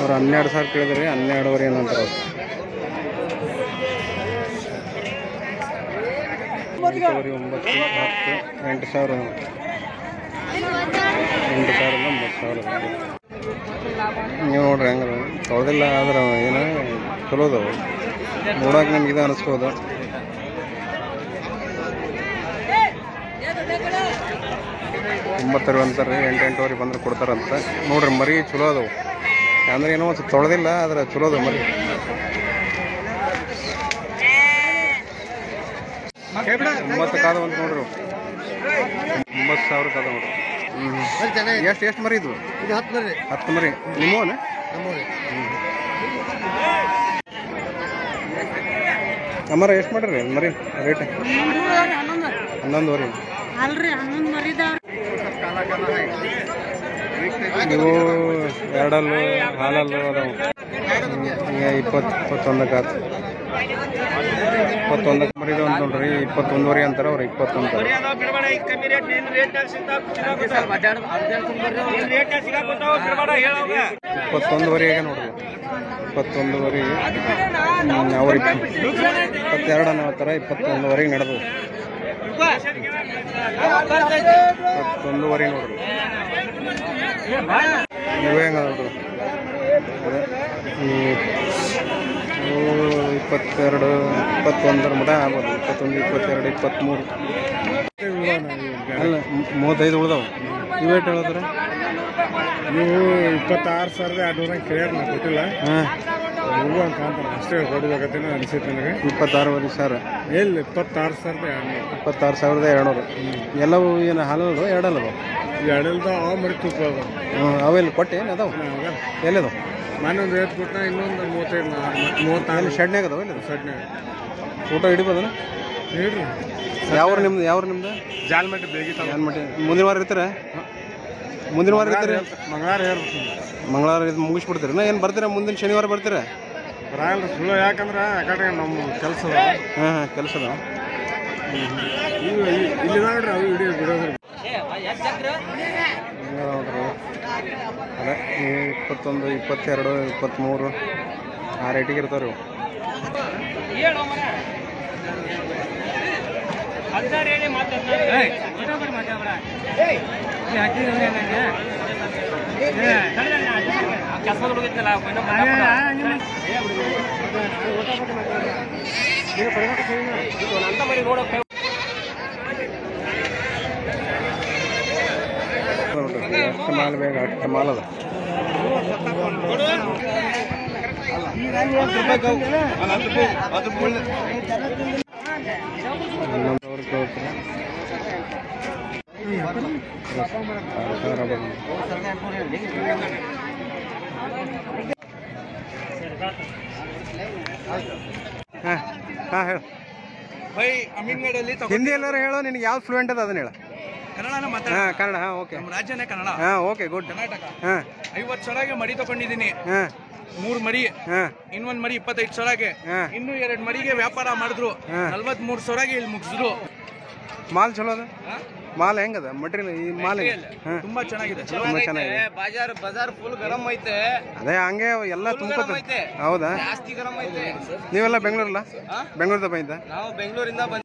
ಅವ್ರು 12,000 ಕೇಳಿದ್ರಿ, 12,500 ಏನಂತಾರೆ ಅವ್ರು. 8,900 8,000 9,000 ನೀವು ನೋಡ್ರಿ ಹೆಂಗ ತೊಳೆದಿಲ್ಲ ಆದ್ರೆ ಏನು ಚಲೋ ಅದಾವು ನೋಡಕ್ಕೆ ನಮ್ಗೆ ಇದು ಅನಿಸ್ಬೋದು. ಒಂಬತ್ತರು ಅಂತಾರೆ, 8,000 ಬಂದ್ರೆ ಕೊಡ್ತಾರಂತ ನೋಡ್ರಿ. ಮರಿ ಚಲೋ ಅದಾವು ಅಂದ್ರೆ ಏನೋ ಒಂದು ತೊಳೆದಿಲ್ಲ ಆದ್ರೆ ಚಲೋ ಅದಾವ ಮರಿ. 9 ಕಾದವು ಅಂತ ನೋಡ್ರಿ, 9,000 ಕಾದವು ನೋಡ್ರಿ. ಎಷ್ಟು ಮರಿ ಇದು? 10 ಮರಿ ನಿಮ್ಮವನ? ಅಮ್ಮಾರ ಎಷ್ಟು ಮಾಡ್ರಿ ಮರಿ ರೇಟ್? 11,000 ನೀವು ಎರಡಲ್ಲು ಹಾಲಲ್ಲು ಅದಾವು. 21 ಆತು. 21 ಮರಿದು ಅಂತ ನೋಡ್ರಿ. 21,500 ಅಂತಾರೆ ಅವ್ರು. 21 21,500 ನೋಡ್ರಿ. 21,500 ಅವ್ರು 22 ಅನ್ನೋತ್ತರ 21,500 ನಡೆದು 21,500 ನೋಡ್ರಿ. ನೀವೇ ಹೆಂಗ ನೋಡ್ರಿ ಅದೇ 22 21 ಮಟ ಆಗ್ಬೋದು. 21 22 23 ಅಲ್ಲ 35 ಉಳ್ದಾವ. ಇವೇಟ್ ಹೇಳಿದ್ರೆ ನೀವು 26,200 ಕೇಳ್ಯಾರ ನಾ ಕೊಟ್ಟಿಲ್ಲ. ಹಾಂ ನೀವು ಅಂತ ಅಂತಾರೆ ಅಷ್ಟೇ ಕೊಡ್ಬೇಕಂತ ಅನಿಸುತ್ತೆ ನನಗೆ. 26,000 ಎಲ್ಲಿ 26,200 26,200 ಎಲ್ಲವೂ ಏನು ಹಾಲಲ್ದು ಎರಡಲ್ಲದು? ಎರಡಲ್ದ ಅವ ಮರಿ ತೂಕ ಅವೆಲ್ಲ ಕೊಟ್ಟೆ ಏನು ಅದಾವ? ಎಲ್ಲಿದಾವ? ನಾನೊಂದು 50 ಕೊಟ್ಟ, ಇನ್ನೊಂದು 35 ಶೆಡ್ನ್ಯಾಗ ಅದಾವ? ಎಲ್ಲಿದೆ ಸಡ್ನೆ ಊಟ ಹಿಡಿಬೋದನ? ಹೇಳ್ರಿ. ಯಾವ್ರು ನಿಮ್ದು? ಜಾಲ್ಮಟ್ಟಿ ಬೇಗಿ ಜಾಲ್ಮಟ್ಟಿ. ಮುಂದಿನ ವಾರ ಇರ್ತೀರ? ಮುಂದಿನ ವಾರ ಇರ್ತೀರಿ? ಮಂಗಳವಾರ ಹೇಳ್ಬೇಕು. ಮಂಗಳವಾರ ಇದು ಮುಗಿಸ್ಬಿಡ್ತೀರಿ ನಾ? ಏನು ಬರ್ತೀರಾ ಮುಂದಿನ ಶನಿವಾರ ಬರ್ತೀರಾ? ಬರಲ್ಲ ಸುಳ್ಳು, ಯಾಕಂದ್ರೆ ಆ ಕಡೆ ನಮ್ಮ ಕೆಲಸ. ಹಾಂ ಕೆಲಸ ಅದಾವ. ಇಲ್ಲಿ ನೋಡ್ರಿ ಅವು ಹಿಡಿಯೋ ಬಿಡೋದ್ರಿ. ನೋಡ್ರಿ ಅದೇ 21 22 23 ಆ ರೇಟಿಗೆ ಇರ್ತಾವೆ ಇವು. ಎಷ್ಟು ಮಾಲ್ ಬೇಗ ಅಷ್ಟು ಮಾಲ್ ಅದ. ಹಾಂ ಹೇಳು. ಹಿಂದಿ ಎಲ್ಲರೂ ಹೇಳೋ. ನಿನಗೆ ಯಾವ್ದು ಫ್ಲೂಯೆಂಟ್ ಅದ ಅದನ್ನ ಹೇಳ. ಹಾಂ ಕನ್ನಡ. ಹಾಂ ಓಕೆ. ನಮ್ಮ ರಾಜ್ಯನೇ ಕನ್ನಡ. ಹಾಂ ಓಕೆ ಗುಡ್. ಕರ್ನಾಟಕ. ಹಾಂ 50,000ಗೆ ಮರಿ ತಗೊಂಡಿದ್ದೀನಿ. ಹಾಂ 3 ಮರಿ. ಹಾಂ ಇನ್ನೊಂದು ಮರಿ 25,000ಗೆ. ಹಾಂ ಇನ್ನೂ 2 ಮರಿಗೆ ವ್ಯಾಪಾರ ಮಾಡಿದ್ರು. 43,000ಗೆ ಇಲ್ಲಿ ಮುಗಿಸಿದ್ರು. ಮಾಲ್ ಚಲೋ ಅದ? ಮಾಲ್ ಹೆಂಗದ ಮಟೀರಿಯಲ್? ಈ ಮಾಲ್ ಹಾಂ ತುಂಬಾ ಚೆನ್ನಾಗಿದೆ. ತುಂಬ ಚೆನ್ನಾಗಿದೆ. ಬಜಾರ್ ಫುಲ್ ಗರಂ ಐತೆ. ಅದೇ ಹಂಗೆ ಎಲ್ಲ ತುಂಬ. ಹೌದಾ? ಜಾಸ್ತಿ ಗರಂ ಐತೆ. ನೀವೆಲ್ಲ ಬೆಂಗಳೂರಲ್ಲ? ಬೆಂಗಳೂರದ ಬಂದಿದ್ದ? ನಾವು ಬೆಂಗಳೂರಿಂದ